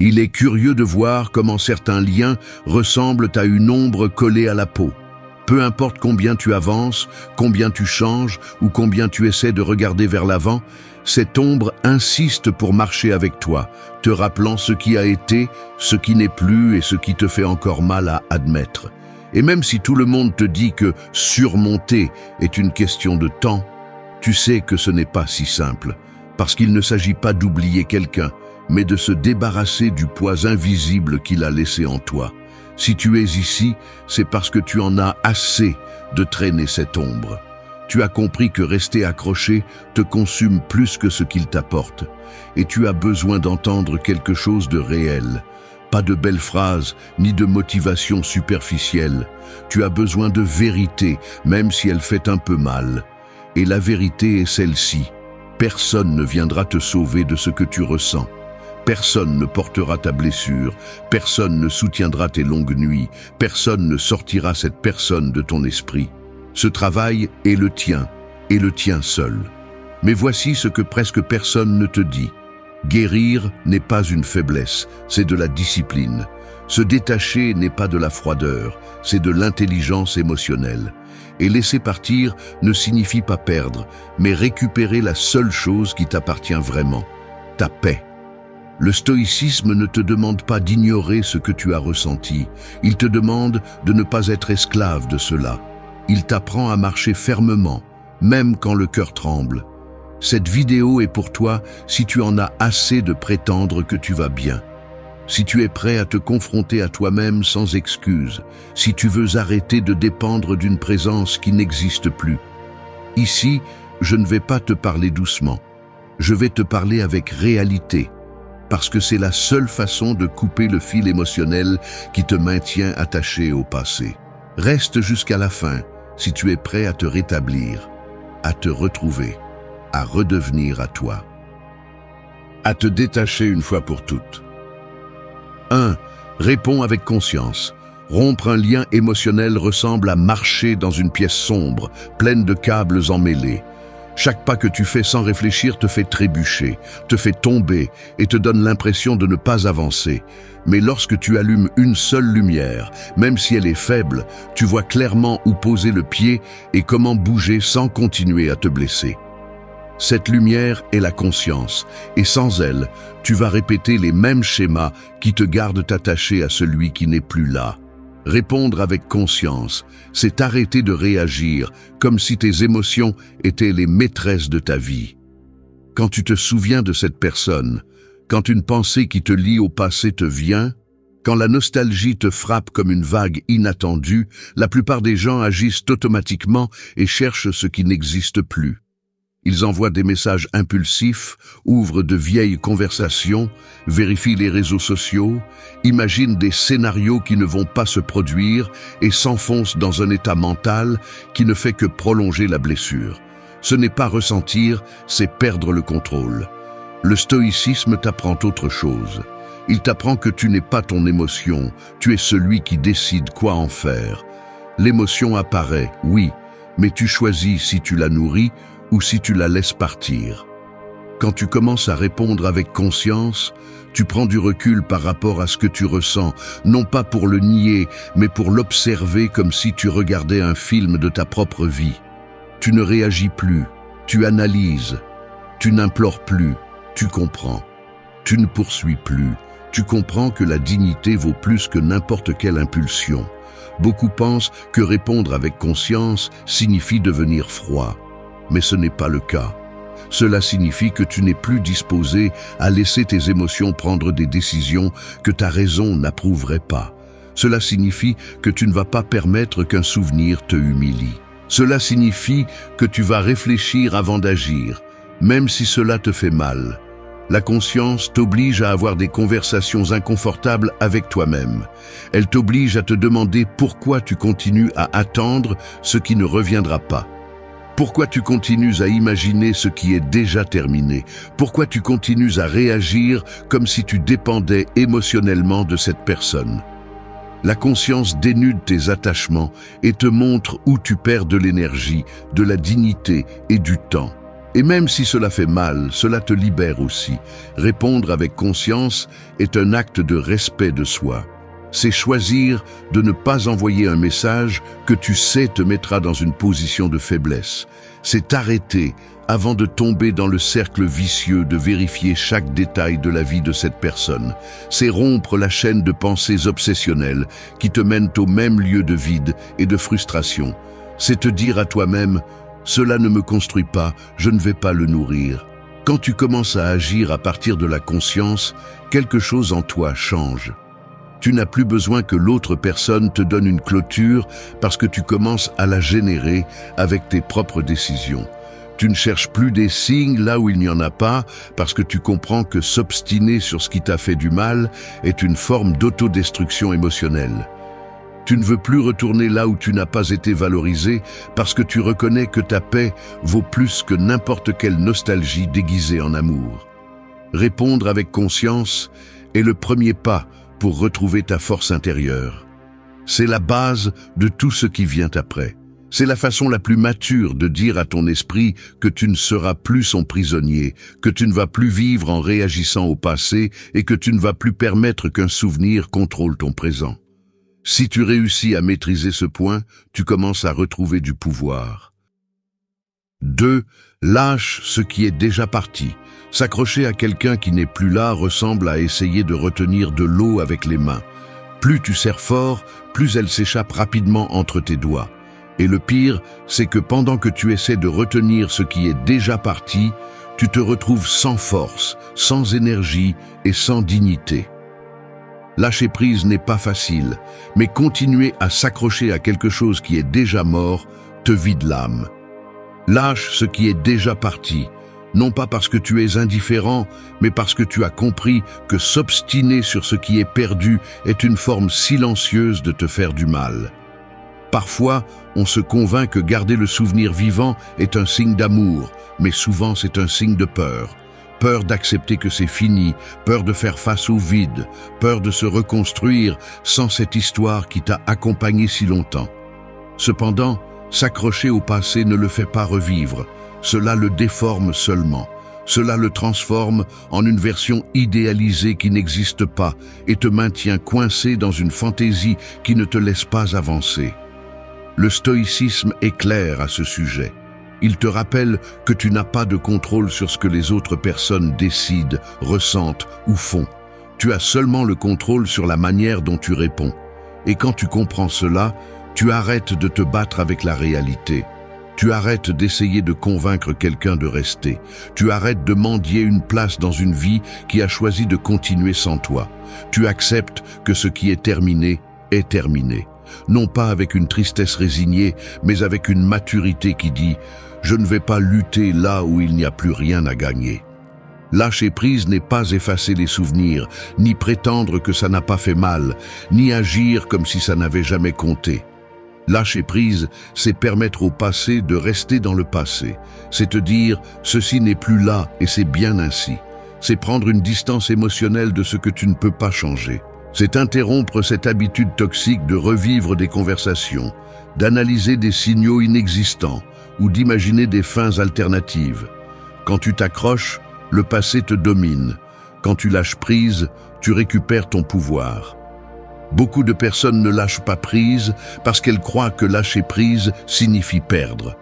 Il est curieux de voir comment certains liens ressemblent à une ombre collée à la peau. Peu importe combien tu avances, combien tu changes ou combien tu essaies de regarder vers l'avant, cette ombre insiste pour marcher avec toi, te rappelant ce qui a été, ce qui n'est plus et ce qui te fait encore mal à admettre. Et même si tout le monde te dit que surmonter est une question de temps, tu sais que ce n'est pas si simple, parce qu'il ne s'agit pas d'oublier quelqu'un, mais de se débarrasser du poids invisible qu'il a laissé en toi. Si tu es ici, c'est parce que tu en as assez de traîner cette ombre. Tu as compris que rester accroché te consume plus que ce qu'il t'apporte, et tu as besoin d'entendre quelque chose de réel. Pas de belles phrases, ni de motivation superficielle. Tu as besoin de vérité, même si elle fait un peu mal. Et la vérité est celle-ci. Personne ne viendra te sauver de ce que tu ressens. Personne ne portera ta blessure, personne ne soutiendra tes longues nuits, personne ne sortira cette personne de ton esprit. Ce travail est le tien, et le tien seul. Mais voici ce que presque personne ne te dit. Guérir n'est pas une faiblesse, c'est de la discipline. Se détacher n'est pas de la froideur, c'est de l'intelligence émotionnelle. Et laisser partir ne signifie pas perdre, mais récupérer la seule chose qui t'appartient vraiment, ta paix. Le stoïcisme ne te demande pas d'ignorer ce que tu as ressenti, il te demande de ne pas être esclave de cela. Il t'apprend à marcher fermement, même quand le cœur tremble. Cette vidéo est pour toi si tu en as assez de prétendre que tu vas bien. Si tu es prêt à te confronter à toi-même sans excuse, si tu veux arrêter de dépendre d'une présence qui n'existe plus. Ici, je ne vais pas te parler doucement, je vais te parler avec réalité. Parce que c'est la seule façon de couper le fil émotionnel qui te maintient attaché au passé. Reste jusqu'à la fin si tu es prêt à te rétablir, à te retrouver, à redevenir à toi. À te détacher une fois pour toutes. 1. Réponds avec conscience. Rompre un lien émotionnel ressemble à marcher dans une pièce sombre, pleine de câbles emmêlés. Chaque pas que tu fais sans réfléchir te fait trébucher, te fait tomber et te donne l'impression de ne pas avancer. Mais lorsque tu allumes une seule lumière, même si elle est faible, tu vois clairement où poser le pied et comment bouger sans continuer à te blesser. Cette lumière est la conscience, et sans elle, tu vas répéter les mêmes schémas qui te gardent attaché à celui qui n'est plus là. Répondre avec conscience, c'est arrêter de réagir comme si tes émotions étaient les maîtresses de ta vie. Quand tu te souviens de cette personne, quand une pensée qui te lie au passé te vient, quand la nostalgie te frappe comme une vague inattendue, la plupart des gens agissent automatiquement et cherchent ce qui n'existe plus. Ils envoient des messages impulsifs, ouvrent de vieilles conversations, vérifient les réseaux sociaux, imaginent des scénarios qui ne vont pas se produire et s'enfoncent dans un état mental qui ne fait que prolonger la blessure. Ce n'est pas ressentir, c'est perdre le contrôle. Le stoïcisme t'apprend autre chose. Il t'apprend que tu n'es pas ton émotion, tu es celui qui décide quoi en faire. L'émotion apparaît, oui, mais tu choisis si tu la nourris ou si tu la laisses partir. Quand tu commences à répondre avec conscience, tu prends du recul par rapport à ce que tu ressens, non pas pour le nier, mais pour l'observer comme si tu regardais un film de ta propre vie. Tu ne réagis plus, tu analyses, tu n'implores plus, tu comprends. Tu ne poursuis plus, tu comprends que la dignité vaut plus que n'importe quelle impulsion. Beaucoup pensent que répondre avec conscience signifie devenir froid. Mais ce n'est pas le cas. Cela signifie que tu n'es plus disposé à laisser tes émotions prendre des décisions que ta raison n'approuverait pas. Cela signifie que tu ne vas pas permettre qu'un souvenir te humilie. Cela signifie que tu vas réfléchir avant d'agir, même si cela te fait mal. La conscience t'oblige à avoir des conversations inconfortables avec toi-même. Elle t'oblige à te demander pourquoi tu continues à attendre ce qui ne reviendra pas. Pourquoi tu continues à imaginer ce qui est déjà terminé? Pourquoi tu continues à réagir comme si tu dépendais émotionnellement de cette personne? La conscience dénude tes attachements et te montre où tu perds de l'énergie, de la dignité et du temps. Et même si cela fait mal, cela te libère aussi. Répondre avec conscience est un acte de respect de soi. C'est choisir de ne pas envoyer un message que tu sais te mettra dans une position de faiblesse. C'est t'arrêter avant de tomber dans le cercle vicieux de vérifier chaque détail de la vie de cette personne. C'est rompre la chaîne de pensées obsessionnelles qui te mènent au même lieu de vide et de frustration. C'est te dire à toi-même « Cela ne me construit pas, je ne vais pas le nourrir ». Quand tu commences à agir à partir de la conscience, quelque chose en toi change. Tu n'as plus besoin que l'autre personne te donne une clôture parce que tu commences à la générer avec tes propres décisions. Tu ne cherches plus des signes là où il n'y en a pas parce que tu comprends que s'obstiner sur ce qui t'a fait du mal est une forme d'autodestruction émotionnelle. Tu ne veux plus retourner là où tu n'as pas été valorisé parce que tu reconnais que ta paix vaut plus que n'importe quelle nostalgie déguisée en amour. Répondre avec conscience est le premier pas pour retrouver ta force intérieure. C'est la base de tout ce qui vient après. C'est la façon la plus mature de dire à ton esprit que tu ne seras plus son prisonnier, que tu ne vas plus vivre en réagissant au passé et que tu ne vas plus permettre qu'un souvenir contrôle ton présent. Si tu réussis à maîtriser ce point, tu commences à retrouver du pouvoir. 2. Lâche ce qui est déjà parti. S'accrocher à quelqu'un qui n'est plus là ressemble à essayer de retenir de l'eau avec les mains. Plus tu serres fort, plus elle s'échappe rapidement entre tes doigts. Et le pire, c'est que pendant que tu essaies de retenir ce qui est déjà parti, tu te retrouves sans force, sans énergie et sans dignité. Lâcher prise n'est pas facile, mais continuer à s'accrocher à quelque chose qui est déjà mort te vide l'âme. Lâche ce qui est déjà parti, non pas parce que tu es indifférent, mais parce que tu as compris que s'obstiner sur ce qui est perdu est une forme silencieuse de te faire du mal. Parfois, on se convainc que garder le souvenir vivant est un signe d'amour, mais souvent c'est un signe de peur. Peur d'accepter que c'est fini, peur de faire face au vide, peur de se reconstruire sans cette histoire qui t'a accompagné si longtemps. Cependant, s'accrocher au passé ne le fait pas revivre. Cela le déforme seulement. Cela le transforme en une version idéalisée qui n'existe pas et te maintient coincé dans une fantaisie qui ne te laisse pas avancer. Le stoïcisme est clair à ce sujet. Il te rappelle que tu n'as pas de contrôle sur ce que les autres personnes décident, ressentent ou font. Tu as seulement le contrôle sur la manière dont tu réponds. Et quand tu comprends cela, tu arrêtes de te battre avec la réalité. Tu arrêtes d'essayer de convaincre quelqu'un de rester. Tu arrêtes de mendier une place dans une vie qui a choisi de continuer sans toi. Tu acceptes que ce qui est terminé est terminé. Non pas avec une tristesse résignée, mais avec une maturité qui dit « Je ne vais pas lutter là où il n'y a plus rien à gagner ». Lâcher prise n'est pas effacer les souvenirs, ni prétendre que ça n'a pas fait mal, ni agir comme si ça n'avait jamais compté. Lâcher prise, c'est permettre au passé de rester dans le passé. C'est te dire « ceci n'est plus là et c'est bien ainsi ». C'est prendre une distance émotionnelle de ce que tu ne peux pas changer. C'est interrompre cette habitude toxique de revivre des conversations, d'analyser des signaux inexistants ou d'imaginer des fins alternatives. Quand tu t'accroches, le passé te domine. Quand tu lâches prise, tu récupères ton pouvoir. Beaucoup de personnes ne lâchent pas prise parce qu'elles croient que lâcher prise signifie perdre.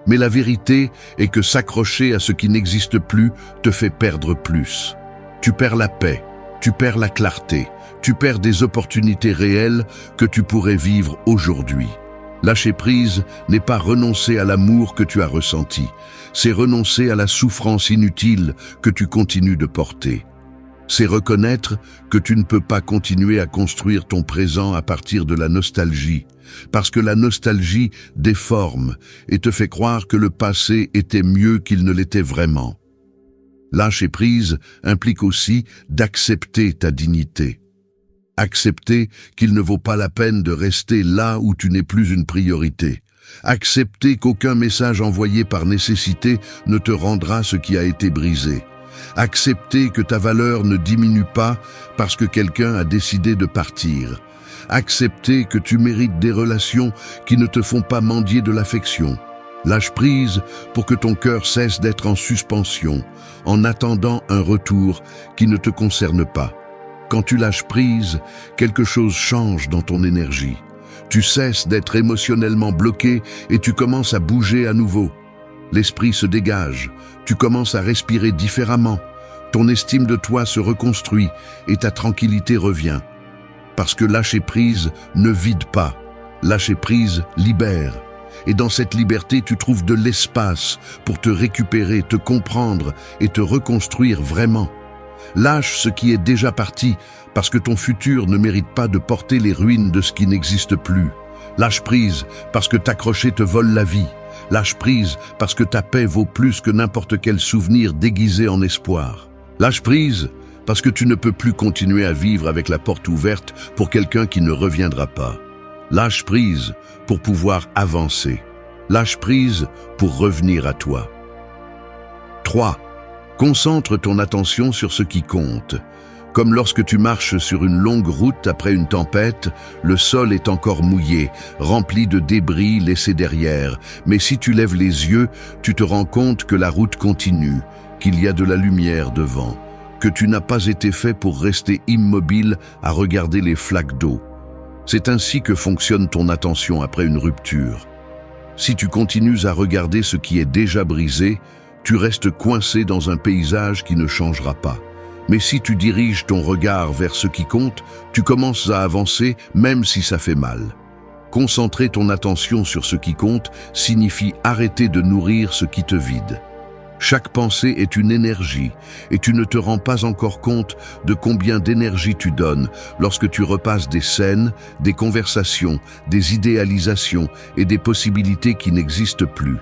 Mais la vérité est que s'accrocher à ce qui n'existe plus te fait perdre plus. Tu perds la paix, tu perds la clarté, tu perds des opportunités réelles que tu pourrais vivre aujourd'hui. Lâcher prise n'est pas renoncer à l'amour que tu as ressenti, c'est renoncer à la souffrance inutile que tu continues de porter. C'est reconnaître que tu ne peux pas continuer à construire ton présent à partir de la nostalgie, parce que la nostalgie déforme et te fait croire que le passé était mieux qu'il ne l'était vraiment. Lâcher prise implique aussi d'accepter ta dignité. Accepter qu'il ne vaut pas la peine de rester là où tu n'es plus une priorité. Accepter qu'aucun message envoyé par nécessité ne te rendra ce qui a été brisé. Accepter que ta valeur ne diminue pas parce que quelqu'un a décidé de partir. Accepter que tu mérites des relations qui ne te font pas mendier de l'affection. Lâche prise pour que ton cœur cesse d'être en suspension, en attendant un retour qui ne te concerne pas. Quand tu lâches prise, quelque chose change dans ton énergie. Tu cesses d'être émotionnellement bloqué et tu commences à bouger à nouveau. L'esprit se dégage, tu commences à respirer différemment. Ton estime de toi se reconstruit et ta tranquillité revient. Parce que lâcher prise ne vide pas. Lâcher prise libère. Et dans cette liberté, tu trouves de l'espace pour te récupérer, te comprendre et te reconstruire vraiment. Lâche ce qui est déjà parti, parce que ton futur ne mérite pas de porter les ruines de ce qui n'existe plus. Lâche prise, parce que t'accrocher te vole la vie. Lâche prise, parce que ta paix vaut plus que n'importe quel souvenir déguisé en espoir. Lâche prise, parce que tu ne peux plus continuer à vivre avec la porte ouverte pour quelqu'un qui ne reviendra pas. Lâche prise pour pouvoir avancer. Lâche prise pour revenir à toi. 3. Concentre ton attention sur ce qui compte. Comme lorsque tu marches sur une longue route après une tempête, le sol est encore mouillé, rempli de débris laissés derrière. Mais si tu lèves les yeux, tu te rends compte que la route continue, qu'il y a de la lumière devant, que tu n'as pas été fait pour rester immobile à regarder les flaques d'eau. C'est ainsi que fonctionne ton attention après une rupture. Si tu continues à regarder ce qui est déjà brisé, tu restes coincé dans un paysage qui ne changera pas. Mais si tu diriges ton regard vers ce qui compte, tu commences à avancer même si ça fait mal. Concentrer ton attention sur ce qui compte signifie arrêter de nourrir ce qui te vide. Chaque pensée est une énergie et tu ne te rends pas encore compte de combien d'énergie tu donnes lorsque tu repasses des scènes, des conversations, des idéalisations et des possibilités qui n'existent plus.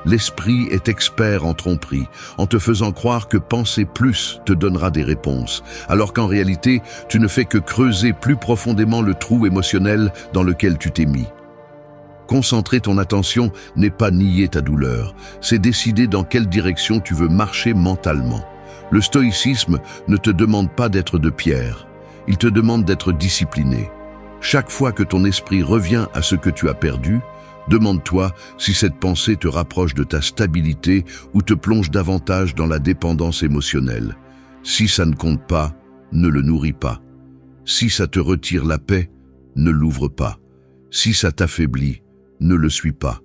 L'esprit est expert en tromperie, en te faisant croire que penser plus te donnera des réponses, alors qu'en réalité, tu ne fais que creuser plus profondément le trou émotionnel dans lequel tu t'es mis. Concentrer ton attention n'est pas nier ta douleur, c'est décider dans quelle direction tu veux marcher mentalement. Le stoïcisme ne te demande pas d'être de pierre, il te demande d'être discipliné. Chaque fois que ton esprit revient à ce que tu as perdu, demande-toi si cette pensée te rapproche de ta stabilité ou te plonge davantage dans la dépendance émotionnelle. Si ça ne compte pas, ne le nourris pas. Si ça te retire la paix, ne l'ouvre pas. Si ça t'affaiblit, ne le suis pas.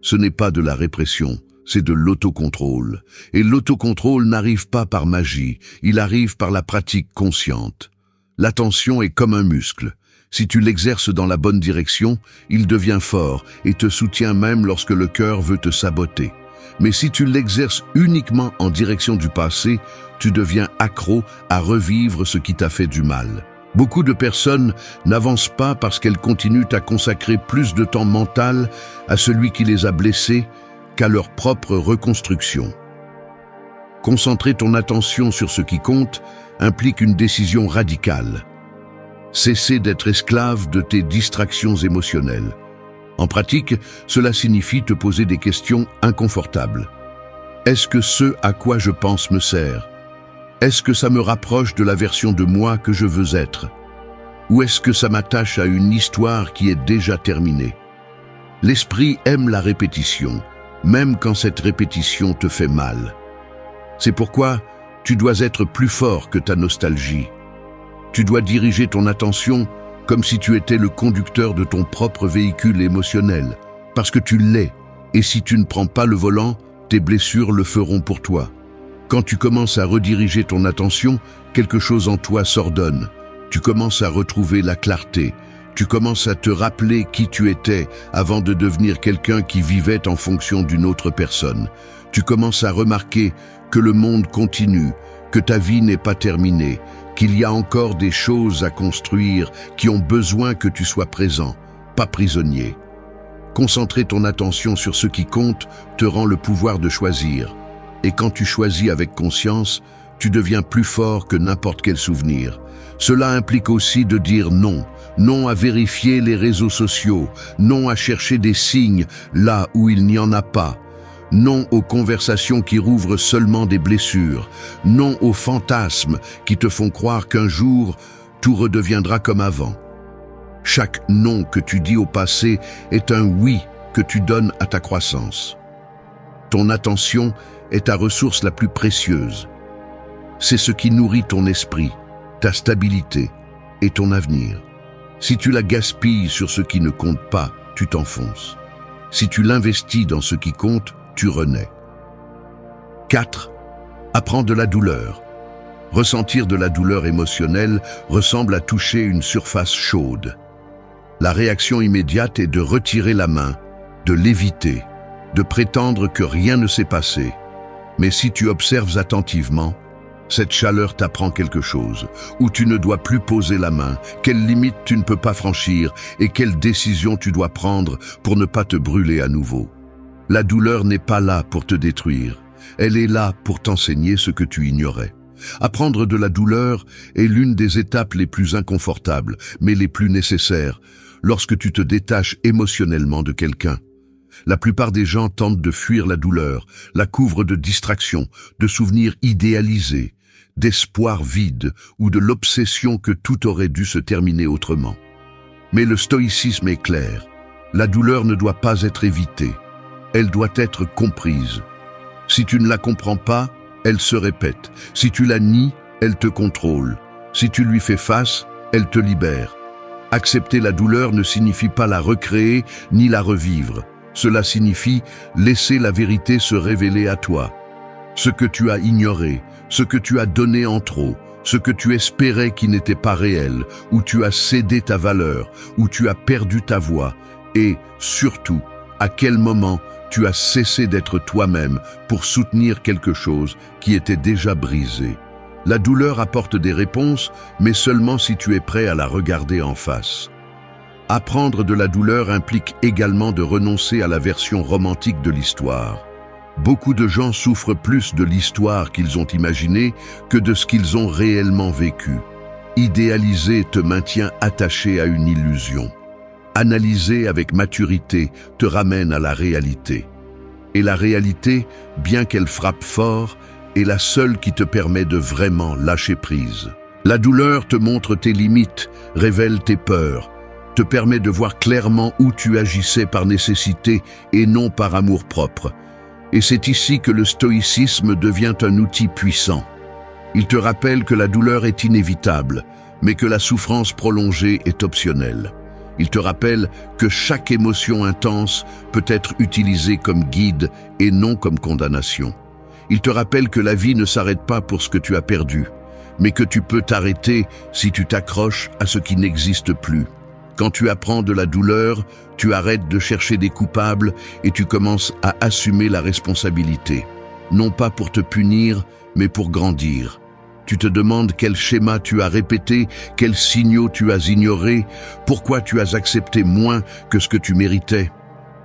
Ce n'est pas de la répression, c'est de l'autocontrôle. Et l'autocontrôle n'arrive pas par magie, il arrive par la pratique consciente. L'attention est comme un muscle. Si tu l'exerces dans la bonne direction, il devient fort et te soutient même lorsque le cœur veut te saboter. Mais si tu l'exerces uniquement en direction du passé, tu deviens accro à revivre ce qui t'a fait du mal. Beaucoup de personnes n'avancent pas parce qu'elles continuent à consacrer plus de temps mental à celui qui les a blessés qu'à leur propre reconstruction. Concentrer ton attention sur ce qui compte implique une décision radicale. Cesser d'être esclave de tes distractions émotionnelles. En pratique, cela signifie te poser des questions inconfortables. Est-ce que ce à quoi je pense me sert ? Est-ce que ça me rapproche de la version de moi que je veux être ? Ou est-ce que ça m'attache à une histoire qui est déjà terminée ? L'esprit aime la répétition, même quand cette répétition te fait mal. C'est pourquoi tu dois être plus fort que ta nostalgie. Tu dois diriger ton attention comme si tu étais le conducteur de ton propre véhicule émotionnel, parce que tu l'es, et si tu ne prends pas le volant, tes blessures le feront pour toi. Quand tu commences à rediriger ton attention, quelque chose en toi s'ordonne. Tu commences à retrouver la clarté. Tu commences à te rappeler qui tu étais avant de devenir quelqu'un qui vivait en fonction d'une autre personne. Tu commences à remarquer que le monde continue, que ta vie n'est pas terminée, qu'il y a encore des choses à construire qui ont besoin que tu sois présent, pas prisonnier. Concentrer ton attention sur ce qui compte te rend le pouvoir de choisir. Et quand tu choisis avec conscience, tu deviens plus fort que n'importe quel souvenir. Cela implique aussi de dire non. Non à vérifier les réseaux sociaux. Non à chercher des signes là où il n'y en a pas. Non aux conversations qui rouvrent seulement des blessures. Non aux fantasmes qui te font croire qu'un jour, tout redeviendra comme avant. Chaque non que tu dis au passé est un oui que tu donnes à ta croissance. Ton attention est ta ressource la plus précieuse. C'est ce qui nourrit ton esprit, ta stabilité et ton avenir. Si tu la gaspilles sur ce qui ne compte pas, tu t'enfonces. Si tu l'investis dans ce qui compte, tu renais. 4. Apprends de la douleur. Ressentir de la douleur émotionnelle ressemble à toucher une surface chaude. La réaction immédiate est de retirer la main, de l'éviter, de prétendre que rien ne s'est passé. Mais si tu observes attentivement, cette chaleur t'apprend quelque chose, où tu ne dois plus poser la main, quelles limites tu ne peux pas franchir et quelles décisions tu dois prendre pour ne pas te brûler à nouveau. La douleur n'est pas là pour te détruire, elle est là pour t'enseigner ce que tu ignorais. Apprendre de la douleur est l'une des étapes les plus inconfortables, mais les plus nécessaires, lorsque tu te détaches émotionnellement de quelqu'un. La plupart des gens tentent de fuir la douleur, la couvrent de distractions, de souvenirs idéalisés, d'espoir vide ou de l'obsession que tout aurait dû se terminer autrement. Mais le stoïcisme est clair. La douleur ne doit pas être évitée. Elle doit être comprise. Si tu ne la comprends pas, elle se répète. Si tu la nies, elle te contrôle. Si tu lui fais face, elle te libère. Accepter la douleur ne signifie pas la recréer ni la revivre. Cela signifie laisser la vérité se révéler à toi. Ce que tu as ignoré, ce que tu as donné en trop, ce que tu espérais qui n'était pas réel, où tu as cédé ta valeur, où tu as perdu ta voix, et, surtout, à quel moment tu as cessé d'être toi-même pour soutenir quelque chose qui était déjà brisé. La douleur apporte des réponses, mais seulement si tu es prêt à la regarder en face. Apprendre de la douleur implique également de renoncer à la version romantique de l'histoire. Beaucoup de gens souffrent plus de l'histoire qu'ils ont imaginée que de ce qu'ils ont réellement vécu. Idéaliser te maintient attaché à une illusion. Analyser avec maturité te ramène à la réalité. Et la réalité, bien qu'elle frappe fort, est la seule qui te permet de vraiment lâcher prise. La douleur te montre tes limites, révèle tes peurs, te permet de voir clairement où tu agissais par nécessité et non par amour-propre. Et c'est ici que le stoïcisme devient un outil puissant. Il te rappelle que la douleur est inévitable, mais que la souffrance prolongée est optionnelle. Il te rappelle que chaque émotion intense peut être utilisée comme guide et non comme condamnation. Il te rappelle que la vie ne s'arrête pas pour ce que tu as perdu, mais que tu peux t'arrêter si tu t'accroches à ce qui n'existe plus. Quand tu apprends de la douleur, tu arrêtes de chercher des coupables et tu commences à assumer la responsabilité. Non pas pour te punir, mais pour grandir. Tu te demandes quel schéma tu as répété, quels signaux tu as ignorés, pourquoi tu as accepté moins que ce que tu méritais.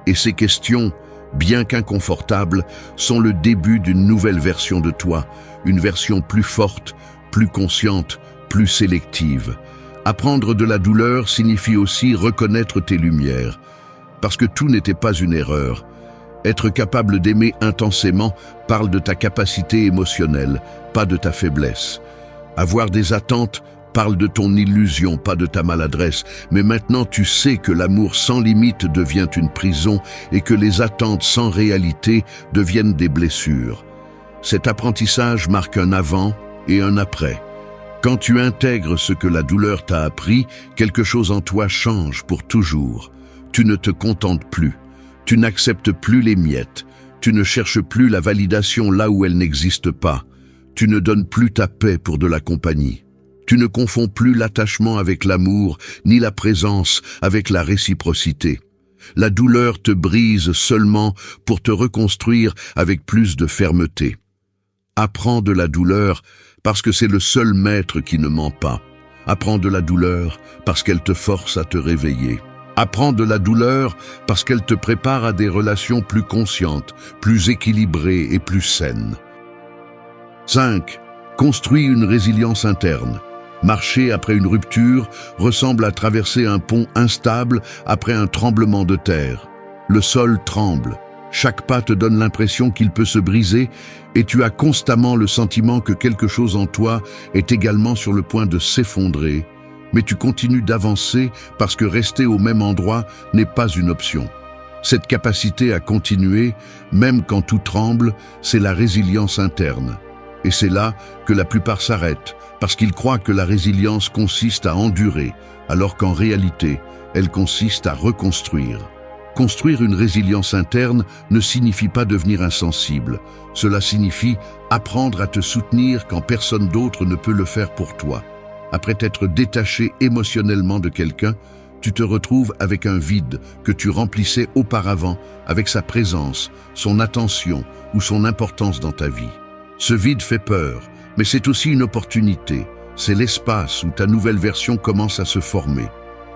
Et ces questions, bien qu'inconfortables, sont le début d'une nouvelle version de toi, une version plus forte, plus consciente, plus sélective. Apprendre de la douleur signifie aussi reconnaître tes lumières, parce que tout n'était pas une erreur. Être capable d'aimer intensément parle de ta capacité émotionnelle, pas de ta faiblesse. Avoir des attentes parle de ton illusion, pas de ta maladresse. Mais maintenant tu sais que l'amour sans limite devient une prison et que les attentes sans réalité deviennent des blessures. Cet apprentissage marque un avant et un après. Quand tu intègres ce que la douleur t'a appris, quelque chose en toi change pour toujours. Tu ne te contentes plus. Tu n'acceptes plus les miettes. Tu ne cherches plus la validation là où elle n'existe pas. Tu ne donnes plus ta paix pour de la compagnie. Tu ne confonds plus l'attachement avec l'amour, ni la présence avec la réciprocité. La douleur te brise seulement pour te reconstruire avec plus de fermeté. Apprends de la douleur parce que c'est le seul maître qui ne ment pas. Apprends de la douleur parce qu'elle te force à te réveiller. Apprends de la douleur parce qu'elle te prépare à des relations plus conscientes, plus équilibrées et plus saines. 5. Construis une résilience interne. Marcher après une rupture ressemble à traverser un pont instable après un tremblement de terre. Le sol tremble. Chaque pas te donne l'impression qu'il peut se briser et tu as constamment le sentiment que quelque chose en toi est également sur le point de s'effondrer. Mais tu continues d'avancer parce que rester au même endroit n'est pas une option. Cette capacité à continuer, même quand tout tremble, c'est la résilience interne. Et c'est là que la plupart s'arrêtent, parce qu'ils croient que la résilience consiste à endurer, alors qu'en réalité, elle consiste à reconstruire. Construire une résilience interne ne signifie pas devenir insensible. Cela signifie apprendre à te soutenir quand personne d'autre ne peut le faire pour toi. Après t'être détaché émotionnellement de quelqu'un, tu te retrouves avec un vide que tu remplissais auparavant avec sa présence, son attention ou son importance dans ta vie. Ce vide fait peur, mais c'est aussi une opportunité. C'est l'espace où ta nouvelle version commence à se former.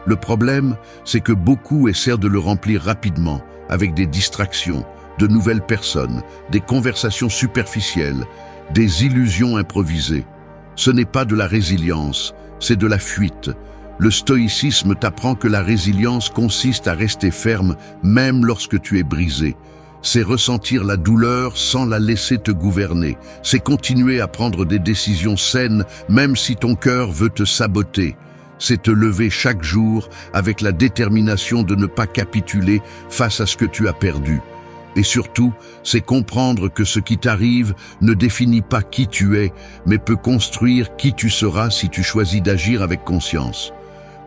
Le problème, c'est que beaucoup essaient de le remplir rapidement, avec des distractions, de nouvelles personnes, des conversations superficielles, des illusions improvisées. Ce n'est pas de la résilience, c'est de la fuite. Le stoïcisme t'apprend que la résilience consiste à rester ferme même lorsque tu es brisé. C'est ressentir la douleur sans la laisser te gouverner. C'est continuer à prendre des décisions saines même si ton cœur veut te saboter. C'est te lever chaque jour avec la détermination de ne pas capituler face à ce que tu as perdu. Et surtout, c'est comprendre que ce qui t'arrive ne définit pas qui tu es, mais peut construire qui tu seras si tu choisis d'agir avec conscience.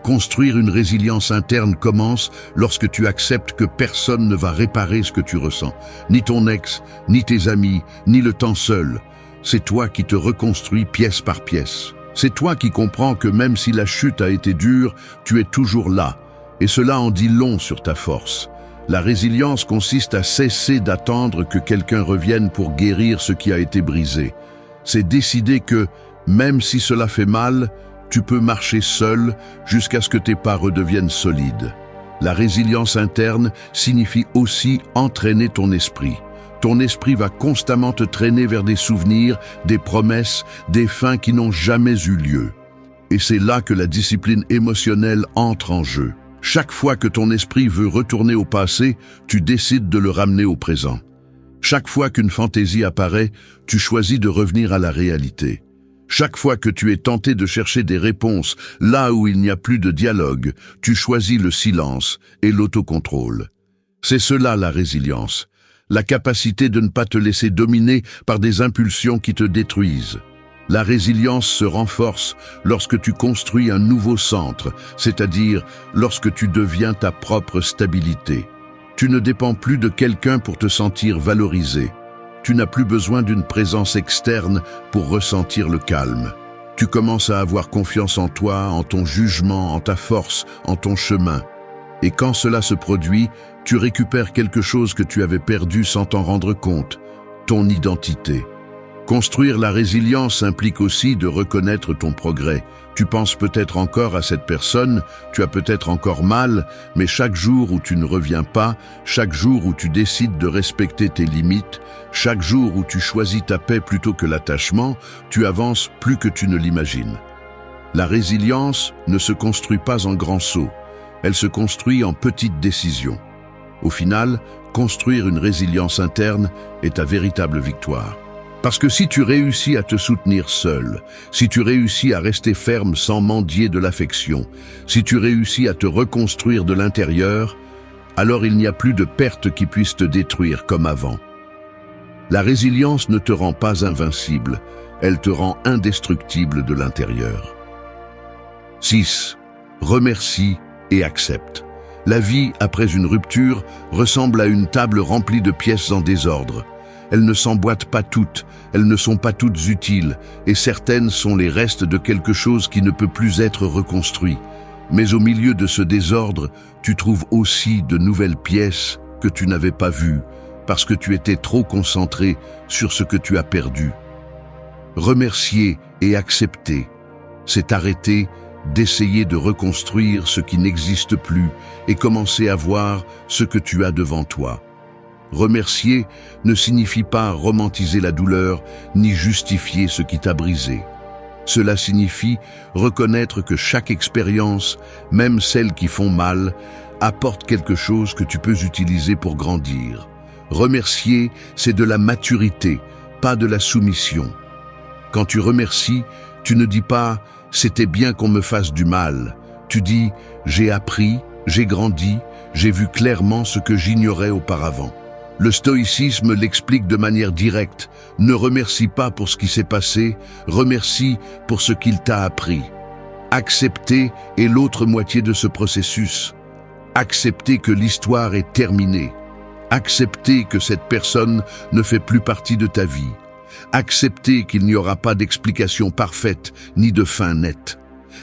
Construire une résilience interne commence lorsque tu acceptes que personne ne va réparer ce que tu ressens. Ni ton ex, ni tes amis, ni le temps seul. C'est toi qui te reconstruis pièce par pièce. C'est toi qui comprends que même si la chute a été dure, tu es toujours là. Et cela en dit long sur ta force. La résilience consiste à cesser d'attendre que quelqu'un revienne pour guérir ce qui a été brisé. C'est décider que, même si cela fait mal, tu peux marcher seul jusqu'à ce que tes pas redeviennent solides. La résilience interne signifie aussi entraîner ton esprit. Ton esprit va constamment te traîner vers des souvenirs, des promesses, des fins qui n'ont jamais eu lieu. Et c'est là que la discipline émotionnelle entre en jeu. Chaque fois que ton esprit veut retourner au passé, tu décides de le ramener au présent. Chaque fois qu'une fantaisie apparaît, tu choisis de revenir à la réalité. Chaque fois que tu es tenté de chercher des réponses là où il n'y a plus de dialogue, tu choisis le silence et l'autocontrôle. C'est cela la résilience, la capacité de ne pas te laisser dominer par des impulsions qui te détruisent. La résilience se renforce lorsque tu construis un nouveau centre, c'est-à-dire lorsque tu deviens ta propre stabilité. Tu ne dépends plus de quelqu'un pour te sentir valorisé. Tu n'as plus besoin d'une présence externe pour ressentir le calme. Tu commences à avoir confiance en toi, en ton jugement, en ta force, en ton chemin. Et quand cela se produit, tu récupères quelque chose que tu avais perdu sans t'en rendre compte, ton identité. Construire la résilience implique aussi de reconnaître ton progrès. Tu penses peut-être encore à cette personne, tu as peut-être encore mal, mais chaque jour où tu ne reviens pas, chaque jour où tu décides de respecter tes limites, chaque jour où tu choisis ta paix plutôt que l'attachement, tu avances plus que tu ne l'imagines. La résilience ne se construit pas en grands sauts, elle se construit en petites décisions. Au final, construire une résilience interne est ta véritable victoire. Parce que si tu réussis à te soutenir seul, si tu réussis à rester ferme sans mendier de l'affection, si tu réussis à te reconstruire de l'intérieur, alors il n'y a plus de pertes qui puissent te détruire comme avant. La résilience ne te rend pas invincible, elle te rend indestructible de l'intérieur. 6. Remercie et accepte. La vie, après une rupture, ressemble à une table remplie de pièces en désordre. Elles ne s'emboîtent pas toutes, elles ne sont pas toutes utiles, et certaines sont les restes de quelque chose qui ne peut plus être reconstruit. Mais au milieu de ce désordre, tu trouves aussi de nouvelles pièces que tu n'avais pas vues, parce que tu étais trop concentré sur ce que tu as perdu. Remercier et accepter, c'est arrêter d'essayer de reconstruire ce qui n'existe plus et commencer à voir ce que tu as devant toi. Remercier ne signifie pas romantiser la douleur ni justifier ce qui t'a brisé. Cela signifie reconnaître que chaque expérience, même celles qui font mal, apporte quelque chose que tu peux utiliser pour grandir. Remercier, c'est de la maturité, pas de la soumission. Quand tu remercies, tu ne dis pas « c'était bien qu'on me fasse du mal ». Tu dis « j'ai appris, j'ai grandi, j'ai vu clairement ce que j'ignorais auparavant. Le stoïcisme l'explique de manière directe. Ne remercie pas pour ce qui s'est passé, remercie pour ce qu'il t'a appris. Accepter est l'autre moitié de ce processus. Accepter que l'histoire est terminée. Accepter que cette personne ne fait plus partie de ta vie. Accepter qu'il n'y aura pas d'explication parfaite ni de fin nette.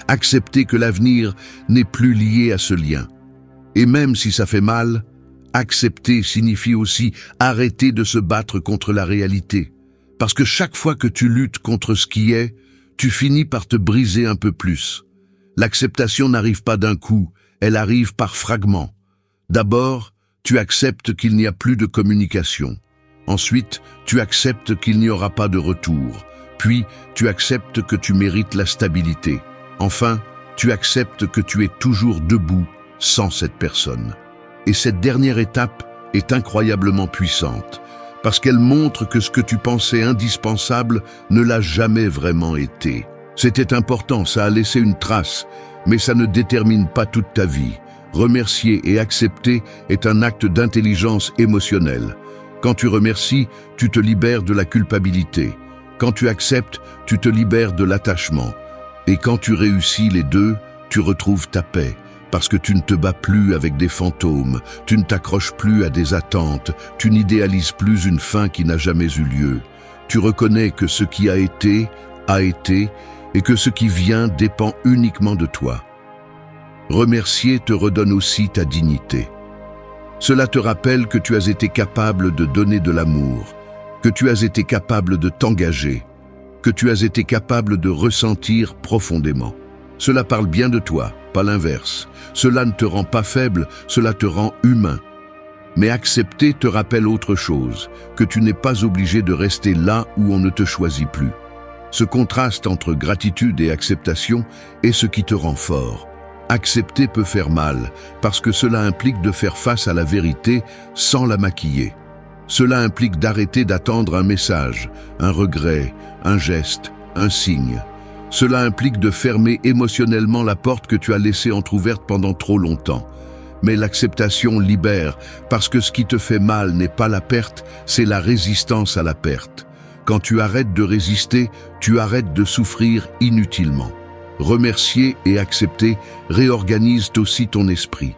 Accepter que l'avenir n'est plus lié à ce lien. Et même si ça fait mal, accepter signifie aussi arrêter de se battre contre la réalité. Parce que chaque fois que tu luttes contre ce qui est, tu finis par te briser un peu plus. L'acceptation n'arrive pas d'un coup, elle arrive par fragments. D'abord, tu acceptes qu'il n'y a plus de communication. Ensuite, tu acceptes qu'il n'y aura pas de retour. Puis, tu acceptes que tu mérites la stabilité. Enfin, tu acceptes que tu es toujours debout sans cette personne. Et cette dernière étape est incroyablement puissante, parce qu'elle montre que ce que tu pensais indispensable ne l'a jamais vraiment été. C'était important, ça a laissé une trace, mais ça ne détermine pas toute ta vie. Remercier et accepter est un acte d'intelligence émotionnelle. Quand tu remercies, tu te libères de la culpabilité. Quand tu acceptes, tu te libères de l'attachement. Et quand tu réussis les deux, tu retrouves ta paix. Parce que tu ne te bats plus avec des fantômes, tu ne t'accroches plus à des attentes, tu n'idéalises plus une fin qui n'a jamais eu lieu. Tu reconnais que ce qui a été, et que ce qui vient dépend uniquement de toi. Remercier te redonne aussi ta dignité. Cela te rappelle que tu as été capable de donner de l'amour, que tu as été capable de t'engager, que tu as été capable de ressentir profondément. Cela parle bien de toi, pas l'inverse. Cela ne te rend pas faible, cela te rend humain. Mais accepter te rappelle autre chose, que tu n'es pas obligé de rester là où on ne te choisit plus. Ce contraste entre gratitude et acceptation est ce qui te rend fort. Accepter peut faire mal, parce que cela implique de faire face à la vérité sans la maquiller. Cela implique d'arrêter d'attendre un message, un regret, un geste, un signe. Cela implique de fermer émotionnellement la porte que tu as laissée entrouverte pendant trop longtemps. Mais l'acceptation libère, parce que ce qui te fait mal n'est pas la perte, c'est la résistance à la perte. Quand tu arrêtes de résister, tu arrêtes de souffrir inutilement. Remercier et accepter réorganisent aussi ton esprit.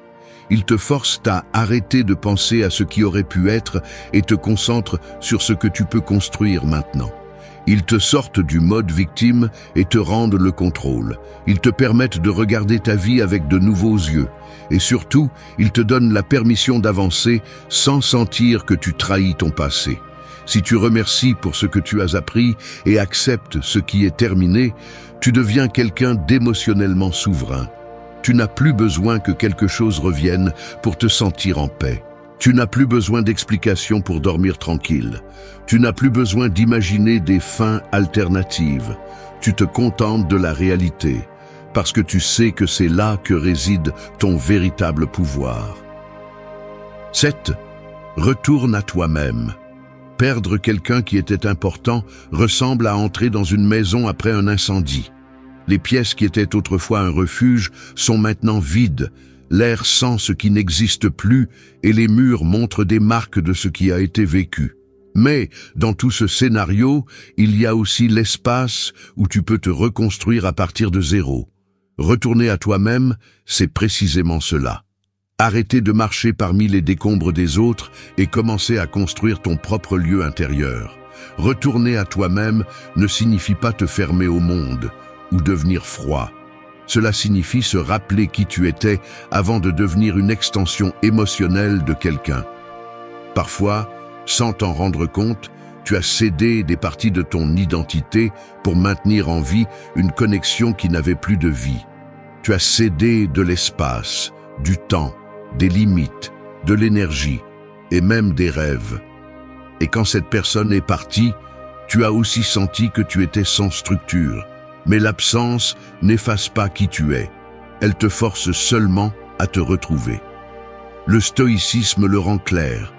Ils te forcent à arrêter de penser à ce qui aurait pu être et te concentrent sur ce que tu peux construire maintenant. Ils te sortent du mode victime et te rendent le contrôle. Ils te permettent de regarder ta vie avec de nouveaux yeux. Et surtout, ils te donnent la permission d'avancer sans sentir que tu trahis ton passé. Si tu remercies pour ce que tu as appris et acceptes ce qui est terminé, tu deviens quelqu'un d'émotionnellement souverain. Tu n'as plus besoin que quelque chose revienne pour te sentir en paix. Tu n'as plus besoin d'explications pour dormir tranquille. Tu n'as plus besoin d'imaginer des fins alternatives. Tu te contentes de la réalité, parce que tu sais que c'est là que réside ton véritable pouvoir. 7. Retourne à toi-même. Perdre quelqu'un qui était important ressemble à entrer dans une maison après un incendie. Les pièces qui étaient autrefois un refuge sont maintenant vides. L'air sent ce qui n'existe plus et les murs montrent des marques de ce qui a été vécu. Mais dans tout ce scénario, il y a aussi l'espace où tu peux te reconstruire à partir de zéro. Retourner à toi-même, c'est précisément cela. Arrêter de marcher parmi les décombres des autres et commencer à construire ton propre lieu intérieur. Retourner à toi-même ne signifie pas te fermer au monde ou devenir froid. Cela signifie se rappeler qui tu étais avant de devenir une extension émotionnelle de quelqu'un. Parfois, sans t'en rendre compte, tu as cédé des parties de ton identité pour maintenir en vie une connexion qui n'avait plus de vie. Tu as cédé de l'espace, du temps, des limites, de l'énergie et même des rêves. Et quand cette personne est partie, tu as aussi senti que tu étais sans structure. Mais l'absence n'efface pas qui tu es. Elle te force seulement à te retrouver. Le stoïcisme le rend clair.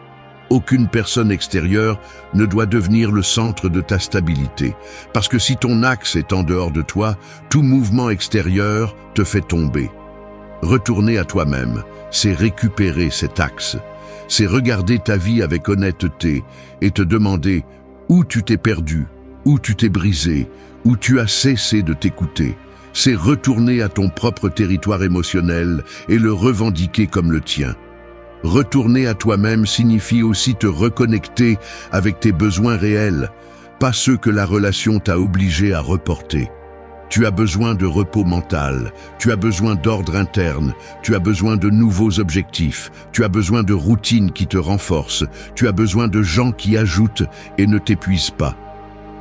Aucune personne extérieure ne doit devenir le centre de ta stabilité, parce que si ton axe est en dehors de toi, tout mouvement extérieur te fait tomber. Retourner à toi-même, c'est récupérer cet axe. C'est regarder ta vie avec honnêteté et te demander où tu t'es perdu, où tu t'es brisé, où tu as cessé de t'écouter. C'est retourner à ton propre territoire émotionnel et le revendiquer comme le tien. Retourner à toi-même signifie aussi te reconnecter avec tes besoins réels, pas ceux que la relation t'a obligé à reporter. Tu as besoin de repos mental, tu as besoin d'ordre interne, tu as besoin de nouveaux objectifs, tu as besoin de routines qui te renforcent, tu as besoin de gens qui ajoutent et ne t'épuisent pas.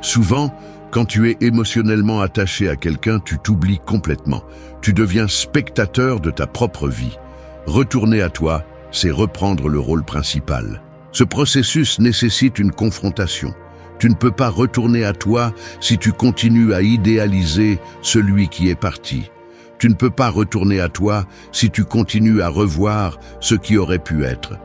Souvent, quand tu es émotionnellement attaché à quelqu'un, tu t'oublies complètement. Tu deviens spectateur de ta propre vie. Retourner à toi, c'est reprendre le rôle principal. Ce processus nécessite une confrontation. Tu ne peux pas retourner à toi si tu continues à idéaliser celui qui est parti. Tu ne peux pas retourner à toi si tu continues à revoir ce qui aurait pu être.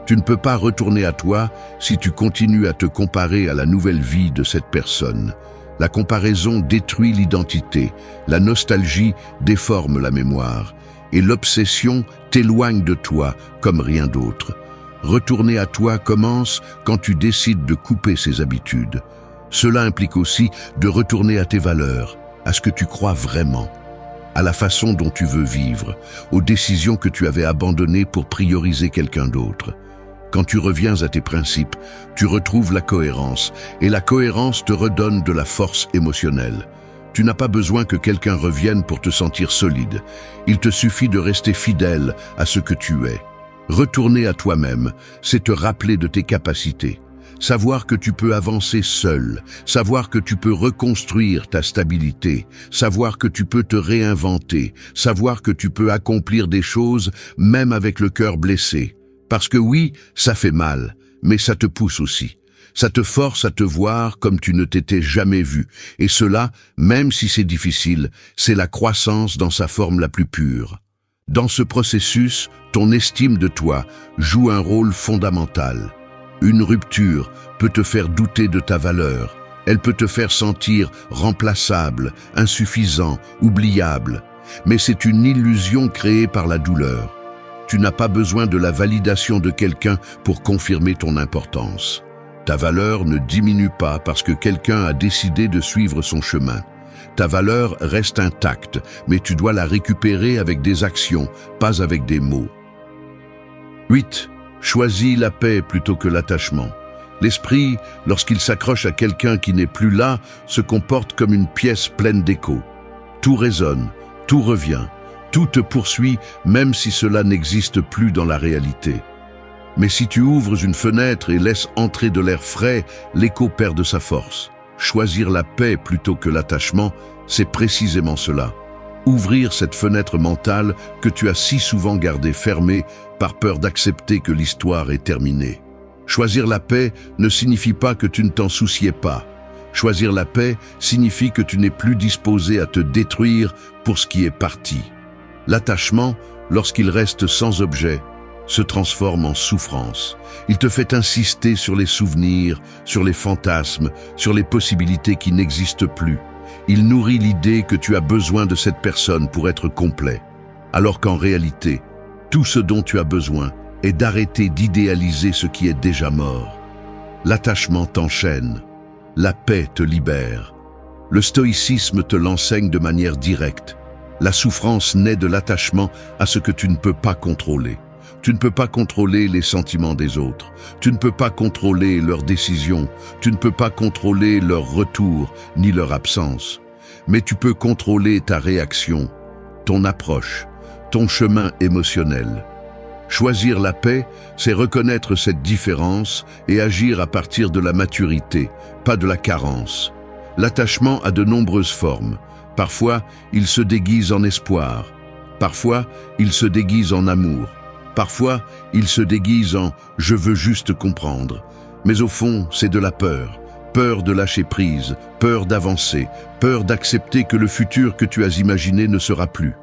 Tu ne peux pas retourner à toi si tu continues à te comparer à la nouvelle vie de cette personne. La comparaison détruit l'identité, la nostalgie déforme la mémoire, et l'obsession t'éloigne de toi comme rien d'autre. Retourner à toi commence quand tu décides de couper ces habitudes. Cela implique aussi de retourner à tes valeurs, à ce que tu crois vraiment, à la façon dont tu veux vivre, aux décisions que tu avais abandonnées pour prioriser quelqu'un d'autre. Quand tu reviens à tes principes, tu retrouves la cohérence, et la cohérence te redonne de la force émotionnelle. Tu n'as pas besoin que quelqu'un revienne pour te sentir solide. Il te suffit de rester fidèle à ce que tu es. Retourner à toi-même, c'est te rappeler de tes capacités. Savoir que tu peux avancer seul, savoir que tu peux reconstruire ta stabilité, savoir que tu peux te réinventer, savoir que tu peux accomplir des choses même avec le cœur blessé. Parce que oui, ça fait mal, mais ça te pousse aussi. Ça te force à te voir comme tu ne t'étais jamais vu. Et cela, même si c'est difficile, c'est la croissance dans sa forme la plus pure. Dans ce processus, ton estime de toi joue un rôle fondamental. Une rupture peut te faire douter de ta valeur. Elle peut te faire sentir remplaçable, insuffisant, oubliable. Mais c'est une illusion créée par la douleur. Tu n'as pas besoin de la validation de quelqu'un pour confirmer ton importance. Ta valeur ne diminue pas parce que quelqu'un a décidé de suivre son chemin. Ta valeur reste intacte, mais tu dois la récupérer avec des actions, pas avec des mots. 8. Choisis la paix plutôt que l'attachement. L'esprit, lorsqu'il s'accroche à quelqu'un qui n'est plus là, se comporte comme une pièce pleine d'échos. Tout résonne, tout revient. Tout te poursuit, même si cela n'existe plus dans la réalité. Mais si tu ouvres une fenêtre et laisses entrer de l'air frais, l'écho perd de sa force. Choisir la paix plutôt que l'attachement, c'est précisément cela. Ouvrir cette fenêtre mentale que tu as si souvent gardée fermée par peur d'accepter que l'histoire est terminée. Choisir la paix ne signifie pas que tu ne t'en souciais pas. Choisir la paix signifie que tu n'es plus disposé à te détruire pour ce qui est parti. L'attachement, lorsqu'il reste sans objet, se transforme en souffrance. Il te fait insister sur les souvenirs, sur les fantasmes, sur les possibilités qui n'existent plus. Il nourrit l'idée que tu as besoin de cette personne pour être complet, alors qu'en réalité, tout ce dont tu as besoin est d'arrêter d'idéaliser ce qui est déjà mort. L'attachement t'enchaîne, la paix te libère. Le stoïcisme te l'enseigne de manière directe. La souffrance naît de l'attachement à ce que tu ne peux pas contrôler. Tu ne peux pas contrôler les sentiments des autres. Tu ne peux pas contrôler leurs décisions. Tu ne peux pas contrôler leur retour ni leur absence. Mais tu peux contrôler ta réaction, ton approche, ton chemin émotionnel. Choisir la paix, c'est reconnaître cette différence et agir à partir de la maturité, pas de la carence. L'attachement a de nombreuses formes. Parfois, il se déguise en espoir. Parfois, il se déguise en amour. Parfois, il se déguise en « je veux juste comprendre ». Mais au fond, c'est de la peur. Peur de lâcher prise, peur d'avancer, peur d'accepter que le futur que tu as imaginé ne sera plus.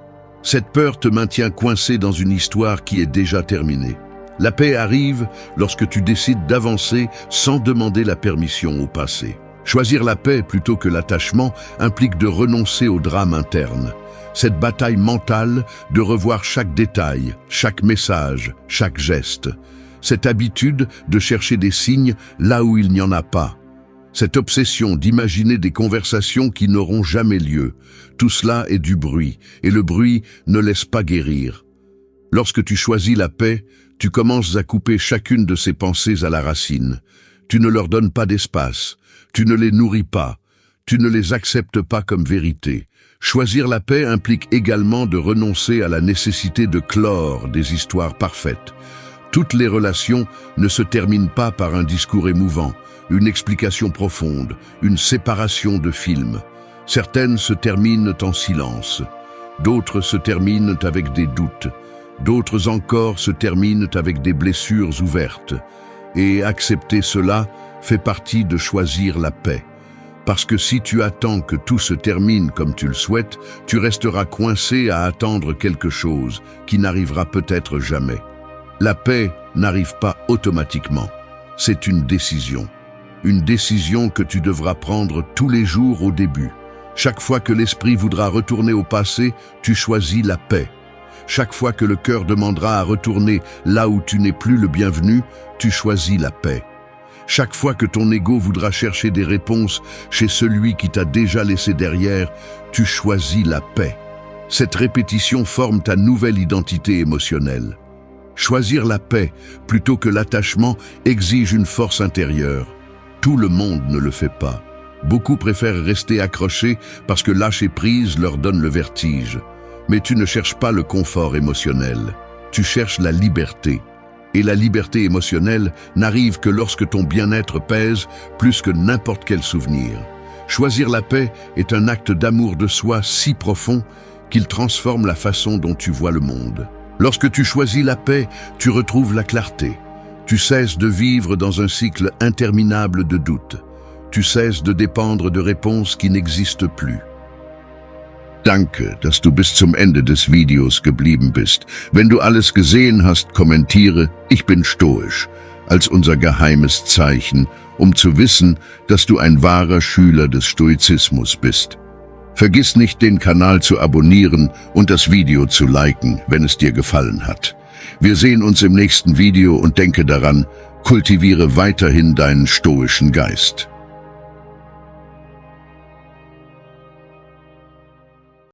Cette peur te maintient coincé dans une histoire qui est déjà terminée. La paix arrive lorsque tu décides d'avancer sans demander la permission au passé. Choisir la paix plutôt que l'attachement implique de renoncer au drame interne. Cette bataille mentale de revoir chaque détail, chaque message, chaque geste. Cette habitude de chercher des signes là où il n'y en a pas. Cette obsession d'imaginer des conversations qui n'auront jamais lieu. Tout cela est du bruit, et le bruit ne laisse pas guérir. Lorsque tu choisis la paix, tu commences à couper chacune de ces pensées à la racine. Tu ne leur donnes pas d'espace, tu ne les nourris pas, tu ne les acceptes pas comme vérité. Choisir la paix implique également de renoncer à la nécessité de clore des histoires parfaites. Toutes les relations ne se terminent pas par un discours émouvant, une explication profonde, une séparation de film. Certaines se terminent en silence, d'autres se terminent avec des doutes, d'autres encore se terminent avec des blessures ouvertes. Et accepter cela fait partie de choisir la paix. Parce que si tu attends que tout se termine comme tu le souhaites, tu resteras coincé à attendre quelque chose qui n'arrivera peut-être jamais. La paix n'arrive pas automatiquement. C'est une décision. Une décision que tu devras prendre tous les jours au début. Chaque fois que l'esprit voudra retourner au passé, tu choisis la paix. Chaque fois que le cœur demandera à retourner là où tu n'es plus le bienvenu, tu choisis la paix. Chaque fois que ton ego voudra chercher des réponses chez celui qui t'a déjà laissé derrière, tu choisis la paix. Cette répétition forme ta nouvelle identité émotionnelle. Choisir la paix plutôt que l'attachement exige une force intérieure. Tout le monde ne le fait pas. Beaucoup préfèrent rester accrochés parce que lâcher prise leur donne le vertige. Mais tu ne cherches pas le confort émotionnel. Tu cherches la liberté. Et la liberté émotionnelle n'arrive que lorsque ton bien-être pèse plus que n'importe quel souvenir. Choisir la paix est un acte d'amour de soi si profond qu'il transforme la façon dont tu vois le monde. Lorsque tu choisis la paix, tu retrouves la clarté. Tu cesses de vivre dans un cycle interminable de doutes. Tu cesses de dépendre de réponses qui n'existent plus. Danke, dass du bis zum Ende des Videos geblieben bist. Wenn du alles gesehen hast, kommentiere, ich bin stoisch, als unser geheimes Zeichen, um zu wissen, dass du ein wahrer Schüler des Stoizismus bist. Vergiss nicht, den Kanal zu abonnieren und das Video zu liken, wenn es dir gefallen hat. Wir sehen uns im nächsten Video und denke daran, kultiviere weiterhin deinen stoischen Geist.